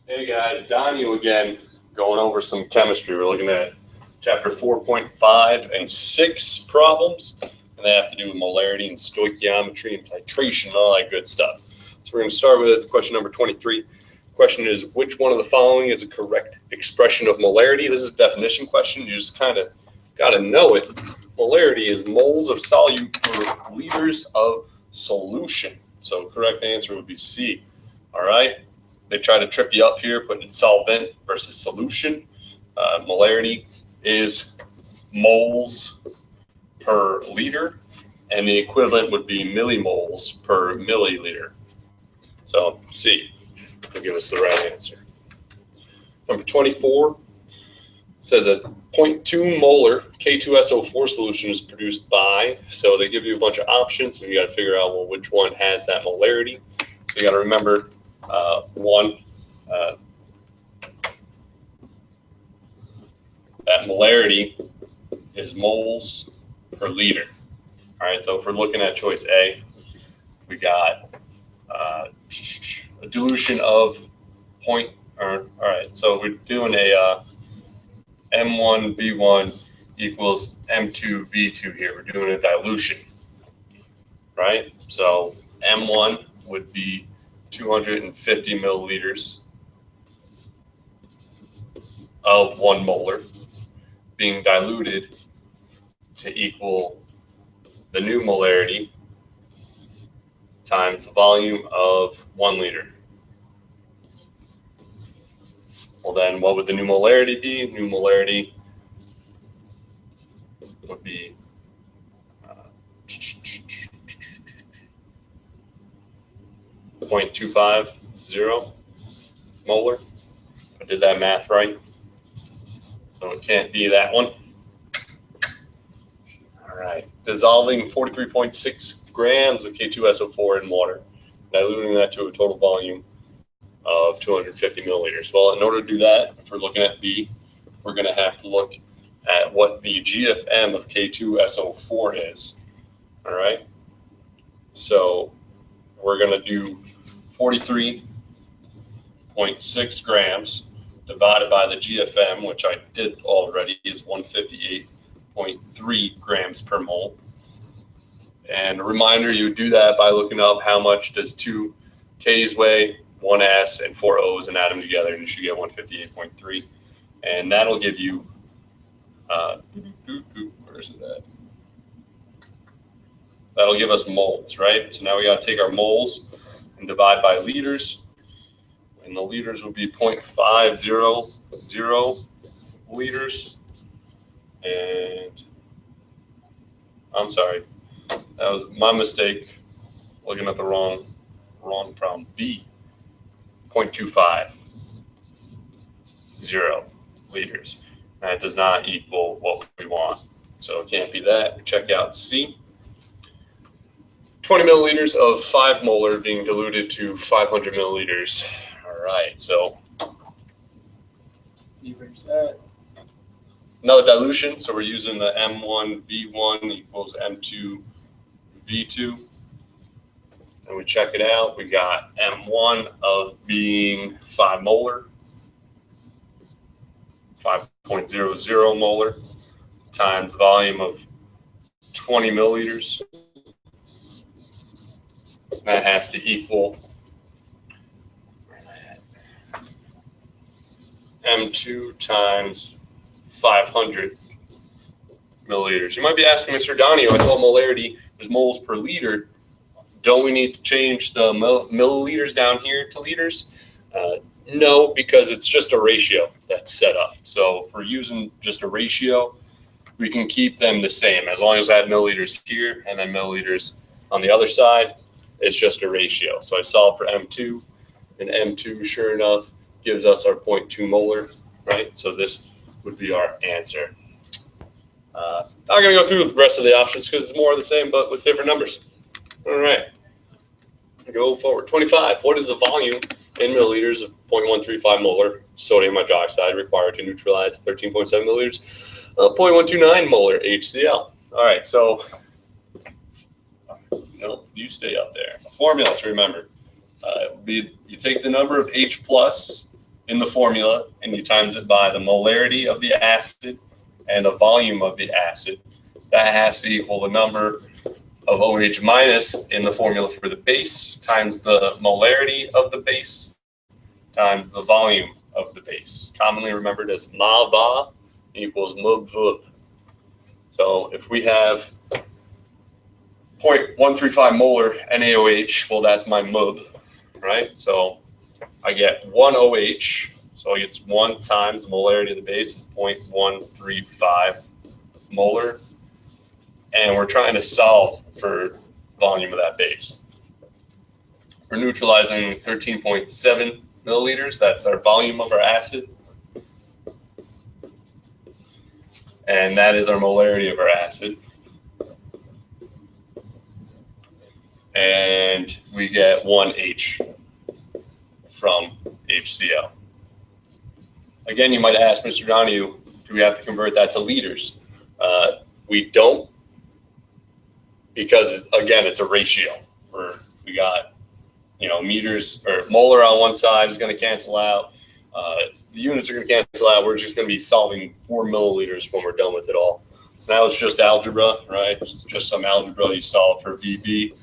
Hey guys, Daniel again, going over some chemistry. We're looking at chapter 4.5 and 6 problems, and they have to do with molarity and stoichiometry and titration and all that good stuff. So we're going to start with question number 23. Question is, which one of the following is a correct expression of molarity? This is a definition question. You just kind of got to know it. Molarity is moles of solute per liters of solution. So correct answer would be C. All right. They try to trip you up here, putting solvent versus solution. Molarity is moles per liter, and the equivalent would be millimoles per milliliter. So C will give us the right answer. Number 24 says a 0.2 molar K2SO4 solution is produced by, so they give you a bunch of options, and you got to figure out, well, which one has that molarity. So you got to remember that molarity is moles per liter. All right, so if we're looking at choice A, we got a dilution of all right, so we're doing a M1V1 equals M2V2 here. We're doing a dilution, right? So M1 would be 250 milliliters of 1 molar being diluted to equal the new molarity times the volume of 1 liter. Well, then what would the new molarity be? New molarity would be 0.250 molar. I did that math right. So it can't be that one. All right. Dissolving 43.6 grams of K2SO4 in water, diluting that to a total volume of 250 milliliters. Well, in order to do that, if we're looking at B, we're going to have to look at what the GFM of K2SO4 is. All right. So we're going to do 43.6 grams divided by the GFM, which I did already, is 158.3 grams per mole. And a reminder, you would do that by looking up how much does 2 Ks weigh, 1 S, and 4 O's, and add them together, and you should get 158.3. And that'll give you, where is it at? That'll give us moles, right? So now we got to take our moles and divide by liters. And the liters would be 0.500 liters. And I'm sorry, that was my mistake, looking at the wrong problem. B, 0.250 liters. That does not equal what we want. So it can't be that. We check out C. 20 milliliters of 5 molar being diluted to 500 milliliters. All right, so erase that. Another dilution, so we're using the M1V1 equals M2V2. And we check it out. We got M1 of being 5 molar, 5.00 molar, times volume of 20 milliliters. That has to equal M2 times 500 milliliters. You might be asking, Mr. Donio, I thought molarity was moles per liter. Don't we need to change the milliliters down here to liters? No, because it's just a ratio that's set up. So if we're using just a ratio, we can keep them the same. As long as I have milliliters here and then milliliters on the other side, it's just a ratio. So I solve for M2, and M2, sure enough, gives us our 0.2 molar, right? So this would be our answer. I'm not going to go through the rest of the options because it's more of the same, but with different numbers. All right. Go forward. 25. What is the volume in milliliters of 0.135 molar sodium hydroxide required to neutralize 13.7 milliliters of 0.129 molar HCl? All right. So, no, you stay up there. A formula to remember. Would be you take the number of H plus in the formula and you times it by the molarity of the acid and the volume of the acid, that has to equal the number of OH minus in the formula for the base times the molarity of the base times the volume of the base, commonly remembered as MaVa equals MvV. So if we have 0.135 molar NaOH, well, that's my MvV, right? So I get 1 OH, so I get 1 times the molarity of the base is 0.135 molar, and we're trying to solve for volume of that base. We're neutralizing 13.7 milliliters, that's our volume of our acid, and that is our molarity of our acid. And we get 1 H from HCl. Again, you might ask, Mr. Donahue, do we have to convert that to liters? We don't, because again, it's a ratio. We got, meters or molar on one side is going to cancel out. The units are going to cancel out. We're just going to be solving 4 milliliters when we're done with it all. So now it's just algebra, right? It's just some algebra you solve for VB.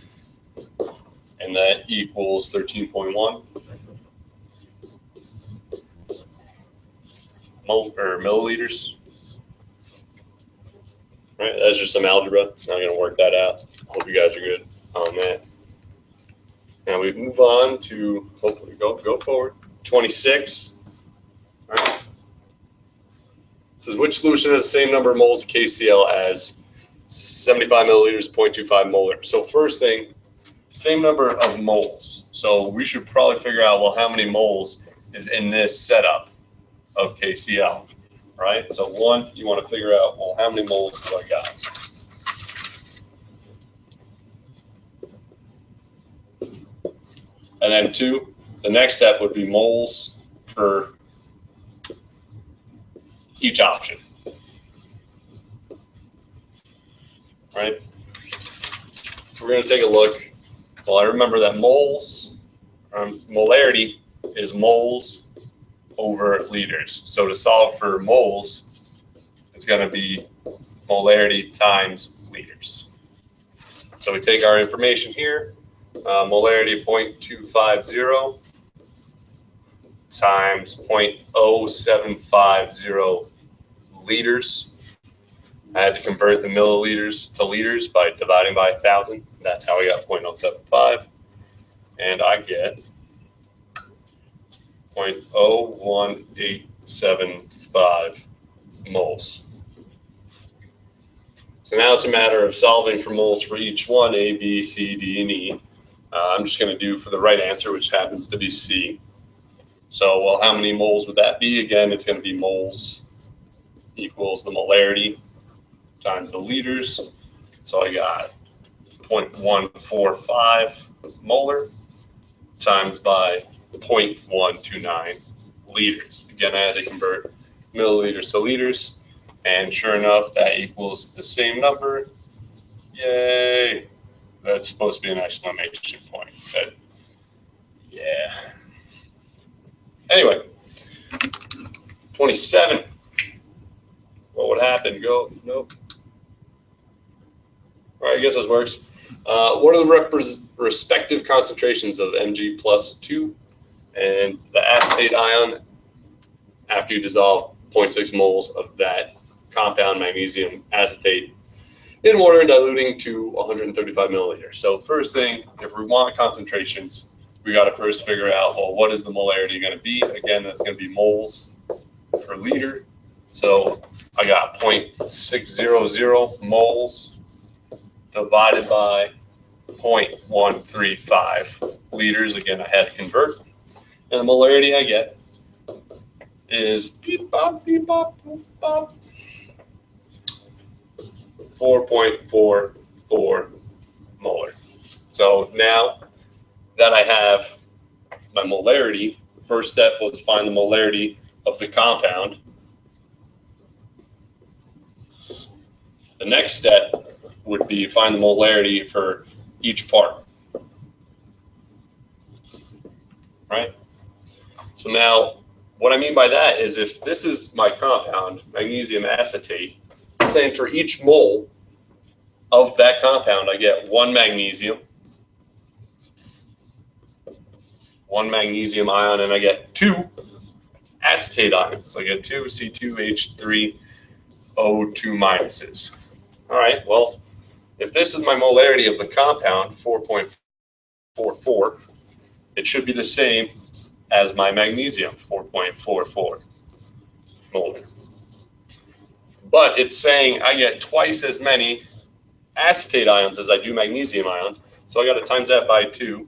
And that equals 13.1 milliliters. Right, that's just some algebra. Not going to work that out. Hope you guys are good on that. Now we move on to, hopefully go forward, 26. All right. It says, which solution has the same number of moles of KCl as 75 milliliters, 0.25 molar? So first thing, same number of moles. So we should probably figure out, well, how many moles is in this setup of KCl, right? So one, you want to figure out, well, how many moles do I got? And then two, the next step would be moles for each option, right? So we're going to take a look. Well, I remember that moles, molarity is moles over liters. So to solve for moles, it's going to be molarity times liters. So we take our information here, molarity 0.250 times 0.0750 liters. I had to convert the milliliters to liters by dividing by 1,000. That's how we got 0.075. And I get 0.01875 moles. So now it's a matter of solving for moles for each one, A, B, C, D, and E. I'm just going to do for the right answer, which happens to be C. So, well, how many moles would that be? Again, it's going to be moles equals the molarity times the liters. So I got 0.145 molar times by 0.129 liters. Again, I had to convert milliliters to liters, and sure enough, that equals the same number. Yay! That's supposed to be an exclamation point. Yeah. Anyway, 27. What would happen? Go, nope. All right, I guess this works. What are the respective concentrations of Mg plus 2 and the acetate ion after you dissolve 0.6 moles of that compound magnesium acetate in water and diluting to 135 milliliters? So first thing, if we want concentrations, we got to first figure out, well, what is the molarity going to be? Again, that's going to be moles per liter. So I got 0.600 moles divided by 0.135 liters. Again, I had to convert. And the molarity I get is beep, bop, boop, bop, 4.44 molar. So now that I have my molarity, first step was find the molarity of the compound. The next step would be find the molarity for each part, right? So now what I mean by that is if this is my compound, magnesium acetate, I'm saying for each mole of that compound, I get one magnesium ion, and I get two acetate ions. I get two C2H3O2 minuses. All right, well, if this is my molarity of the compound, 4.44, it should be the same as my magnesium, 4.44 molar. But it's saying I get twice as many acetate ions as I do magnesium ions, so I got to times that by 2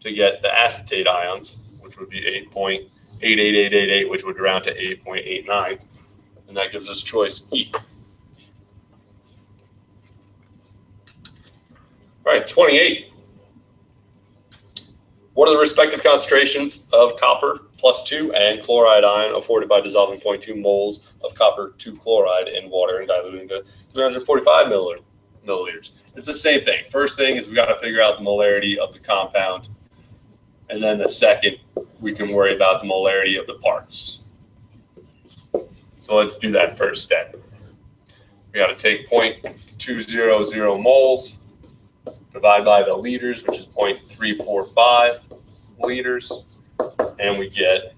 to get the acetate ions, which would be 8.88888, which would round to 8.89, and that gives us choice E. All right, 28. What are the respective concentrations of copper +2 and chloride ion afforded by dissolving 0.2 moles of copper 2 chloride in water and diluting to 345 milliliters? It's the same thing. First thing is we got to figure out the molarity of the compound. And then the second, we can worry about the molarity of the parts. So let's do that first step. We got to take 0.200 moles, divide by the liters, which is 0.345 liters, and we get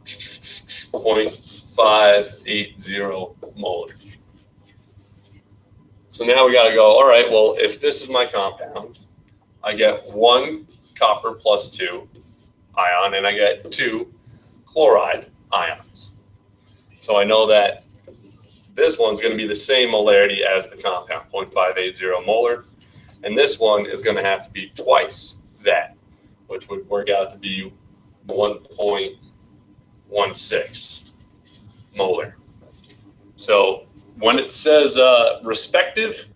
0.580 molar. So now we got to go, all right, well, if this is my compound, I get one copper +2 ion, and I get 2 chloride ions. So I know that this one's going to be the same molarity as the compound, 0.580 molar. And this one is going to have to be twice that, which would work out to be 1.16 molar. So when it says respective,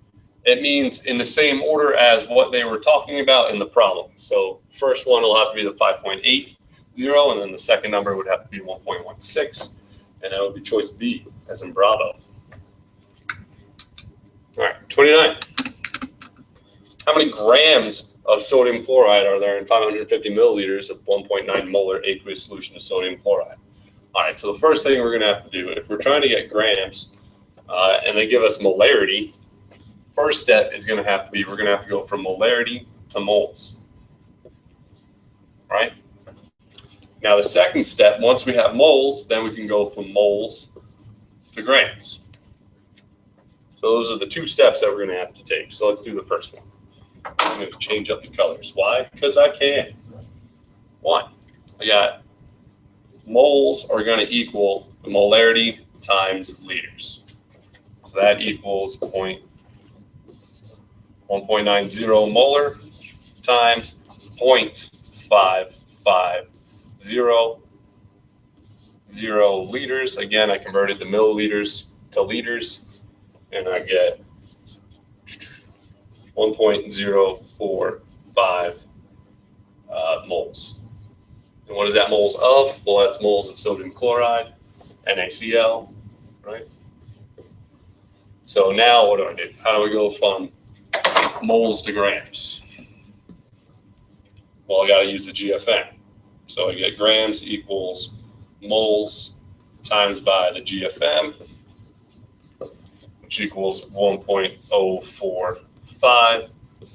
it means in the same order as what they were talking about in the problem. So first one will have to be the 5.80, and then the second number would have to be 1.16, and that would be choice B, as in Bravo. All right, 29. How many grams of sodium chloride are there in 550 milliliters of 1.9 molar aqueous solution of sodium chloride? All right, so the first thing we're going to have to do, if we're trying to get grams and they give us molarity, first step is going to have to be, we're going to have to go from molarity to moles. Right? Now the second step, once we have moles, then we can go from moles to grams. So those are the two steps that we're going to have to take. So let's do the first one. I'm going to change up the colors. Why? Because I can. 1. I got moles are going to equal the molarity times liters. So that equals 1.90 molar times 0.550 liters. Again, I converted the milliliters to liters, and I get 1.045 moles. And what is that moles of? Well, that's moles of sodium chloride, NaCl, right? So now what do I do? How do we go from moles to grams? Well, I got to use the GFM. So I get grams equals moles times by the GFM, which equals 1.045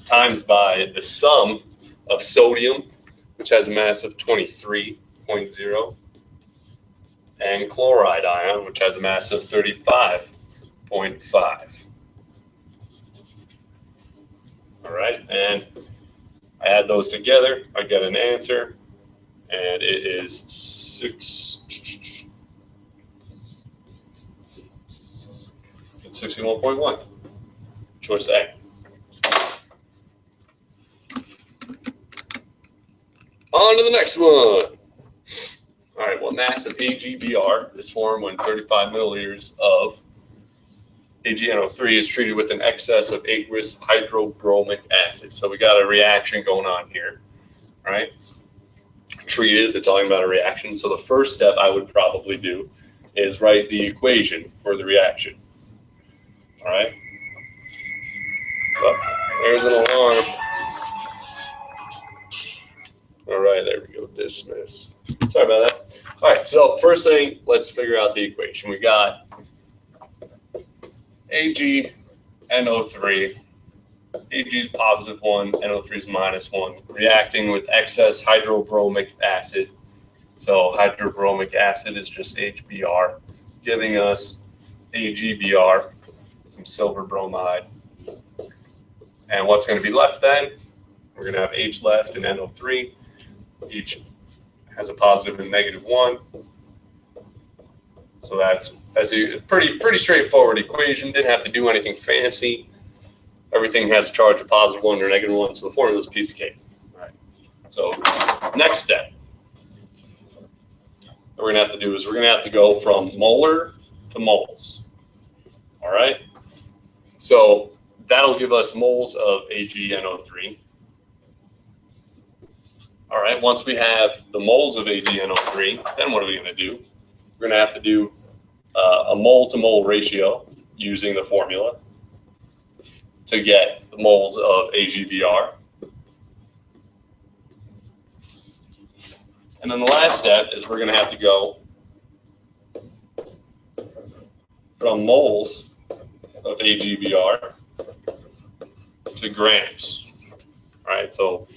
times by the sum of sodium, which has a mass of 23.0, and chloride ion, which has a mass of 35.5. All right, and I add those together, I get an answer, and it is 61.1. Choice A. On to the next one. All right, what mass of AgBr is formed when 35 milliliters of AgNO3 is treated with an excess of aqueous hydrobromic acid? So we got a reaction going on here, right? Treated, they're talking about a reaction. So the first step I would probably do is write the equation for the reaction. All right. Oh, there's an alarm. All right, there we go. Dismiss. Sorry about that. All right, so first thing, let's figure out the equation. We got AgNO3. Ag is positive 1, NO3 is minus 1, reacting with excess hydrobromic acid. So hydrobromic acid is just HBr, giving us AgBr, some silver bromide. And what's going to be left then? We're going to have H left and NO3. Each has a positive and negative 1. So that's a pretty straightforward equation. Didn't have to do anything fancy. Everything has a charge of positive 1 or negative 1, so the formula is a piece of cake. All right. So next step that we're going to have to do is we're going to have to go from molar to moles. All right. So that'll give us moles of AgNO3. All right. Once we have the moles of AgNO3, then what are we going to do? We're going to have to do a mole-to-mole ratio using the formula to get the moles of AgBr. And then the last step is we're going to have to go from moles of AgBr to grams. All right, so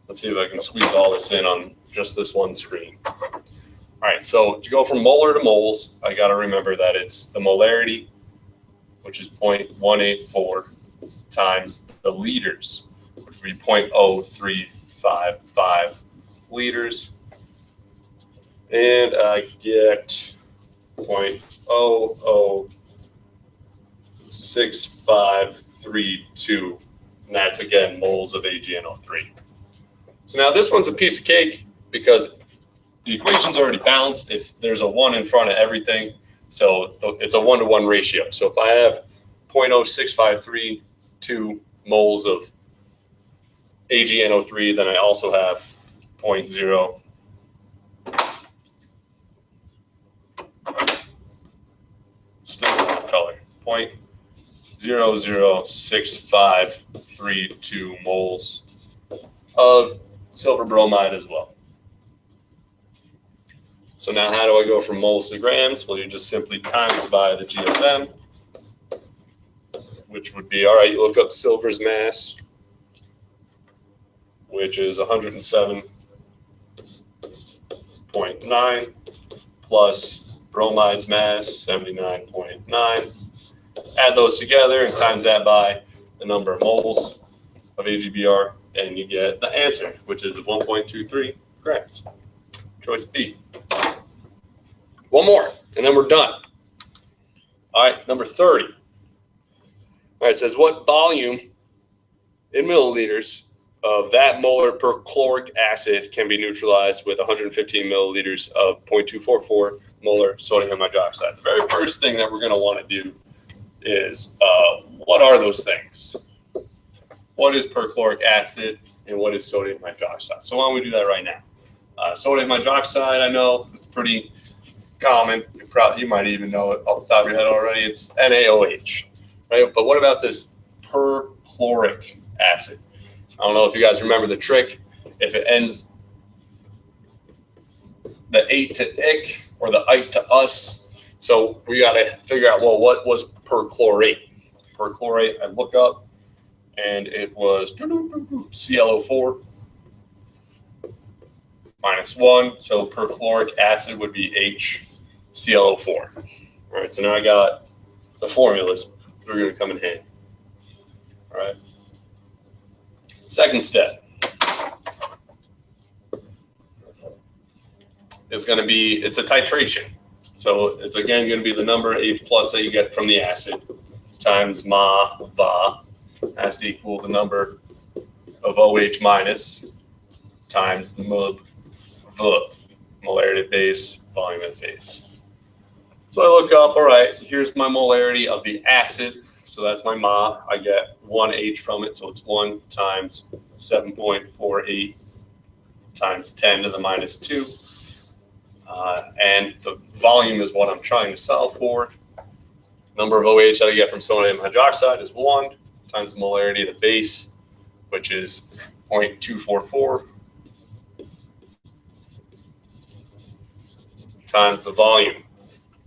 let's see if I can squeeze all this in on just this one screen. All right, so to go from molar to moles, I got to remember that it's the molarity, which is 0.184, times the liters, which would be 0.0355 liters. And I get 0.006532, and that's again moles of AgNO3. So now this one's a piece of cake because the equation's already balanced. There's a 1 in front of everything, so it's a 1-to-1 ratio. So if I have 0.0653 moles of AgNO3, then I also have 0.0 still color 0.006532 moles of silver bromide as well. So now how do I go from moles to grams? Well, you just simply times by the G of M, which would be, all right, you look up silver's mass, which is 107.9, plus bromide's mass, 79.9. Add those together and times that by the number of moles of AgBr, and you get the answer, which is 1.23 grams. Choice B. One more, and then we're done. All right, number 30. All right, it says what volume in milliliters of that molar perchloric acid can be neutralized with 115 milliliters of 0.244 molar sodium hydroxide. The very first thing that we're going to want to do is what are those things? What is perchloric acid and what is sodium hydroxide? So why don't we do that right now? Sodium hydroxide, I know it's pretty common. You might even know it off the top of your head already. It's NaOH, right? But what about this perchloric acid? I don't know if you guys remember the trick. If it ends the ate to ick or the ite to us, so we got to figure out, well, what was perchlorate? Perchlorate, I look up, and it was ClO4 minus 1. So perchloric acid would be HClO4. All right, so now I got the formulas that are going to come in handy. All right. Second step is going to be, it's a titration. So it's again going to be the number H plus that you get from the acid times Va has to equal the number of OH minus times the molarity base, volume at base. So I look up, all right, here's my molarity of the acid. So that's my Ma. I get 1 H from it. So it's 1 times 7.48 times 10 to the minus 2. And the volume is what I'm trying to solve for. Number of OH that I get from sodium hydroxide is 1 times the molarity of the base, which is 0.244. times the volume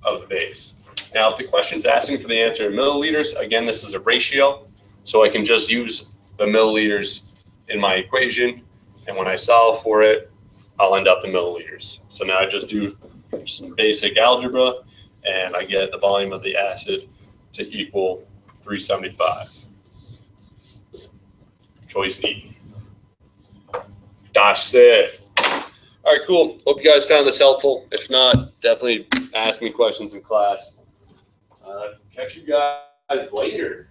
of the base. Now, if the question's asking for the answer in milliliters, again, this is a ratio, so I can just use the milliliters in my equation, and when I solve for it, I'll end up in milliliters. So now I just do some basic algebra, and I get the volume of the acid to equal 375. Choice E. Gosh, said. All right, cool. Hope you guys found this helpful. If not, definitely ask me questions in class. Catch you guys later.